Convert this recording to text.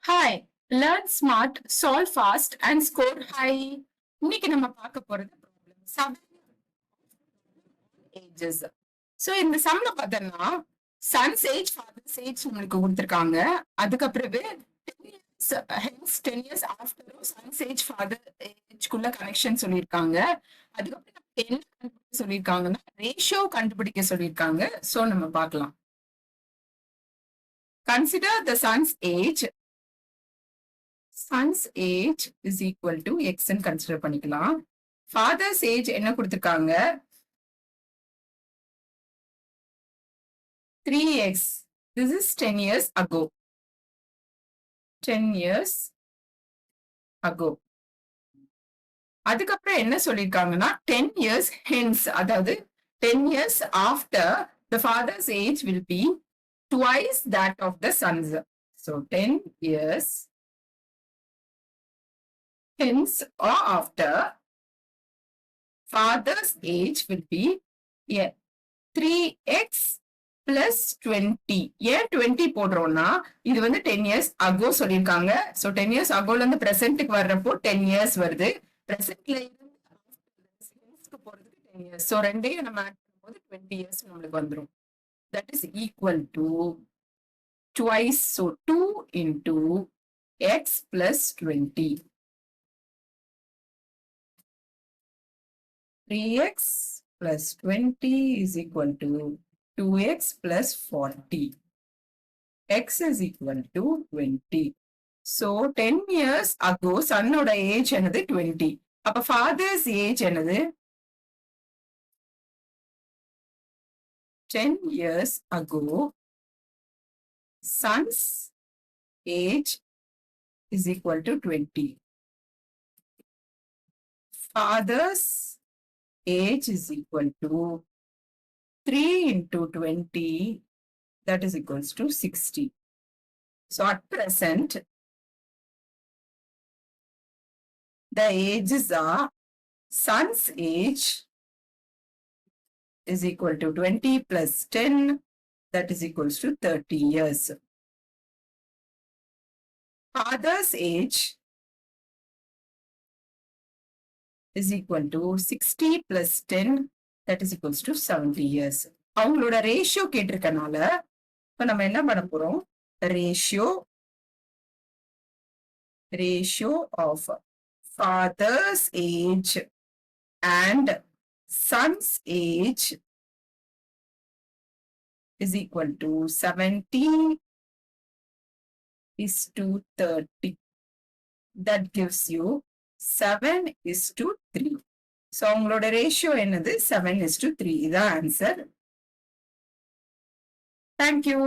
Hi, learn smart, solve fast and score high. இன்னைக்கு நம்ம பார்க்க போறது ப்ராப்ளம் 7 ஏஜஸ். ஸோ இந்த சம்ல பார்த்தோம்னா சன்ஸ் ஏஜ் ஃபாதர்ஸ் ஏஜ் நம்மளுக்கு கொடுத்துருக்காங்க. அதுக்கப்புறவு 10 years ஆஃப்டரும் சன்ஸ் ஏஜ் ஃபாதர் ஏஜ்குள்ள கனெக்ஷன் சொல்லியிருக்காங்க. அதுக்கப்புறம் என்ன கண்டுபிடிக்க சொல்லியிருக்காங்கன்னா ரேஷியோ கண்டுபிடிக்க சொல்லியிருக்காங்க. ஸோ நம்ம பார்க்கலாம். Consider the sons age. Son's age is equal to x ன்னு கன்சிடர் பண்ணிக்கலாம். father's age என்ன கொடுத்திருக்காங்க? 3x. This is 10 years ago. 10 years ago. அதுக்கப்புறம் என்ன சொல்லியிருக்காங்கன்னா 10 years hence, அதாவது 10 years after the father's age will be twice that of the son's. So 10 years hence or after father's age will be 3x plus 20. ஏன் 20 போடுறோம்னா இது வந்து 10 years ago சொல்லியிருக்காங்க. So 10 years agoல இருந்து பிரசன்ட்டுக்கு வர்றப்போ 10 years வருது. பிரசன்ட்ல இருந்து போறதுக்கு 10 years. ஸோ ரெண்டையும் நம்ம ஆட் பண்ணும்போது 20 years நம்மளுக்கு வந்துடும். That is equal to twice. So 2 into x plus 20. 3x plus 20 is equal to 2x plus 40. X is equal to 20. So 10 years ago சன்னோட age என்னது 20. அப்ப father's ஏஜ் என்னது 10 years ago son's age is equal to 20. Father's age is equal to 3 into 20, that is equals to 60. So at present, the ages are son's age is equal to 20 plus 10, that is equals to 30 years. Father's age is equal to 60 plus 10, that is equals to 70 years. அவங்களோட ratio கேட்டிருக்கனால இப்ப நம்ம என்ன பண்ண போறோம்? Ratio of father's age and son's age is equal to 70 is to 30. That gives you 7:3. So உங்களோட ratio என்னது 7:3. இதான் ஆன்சர். Thank you.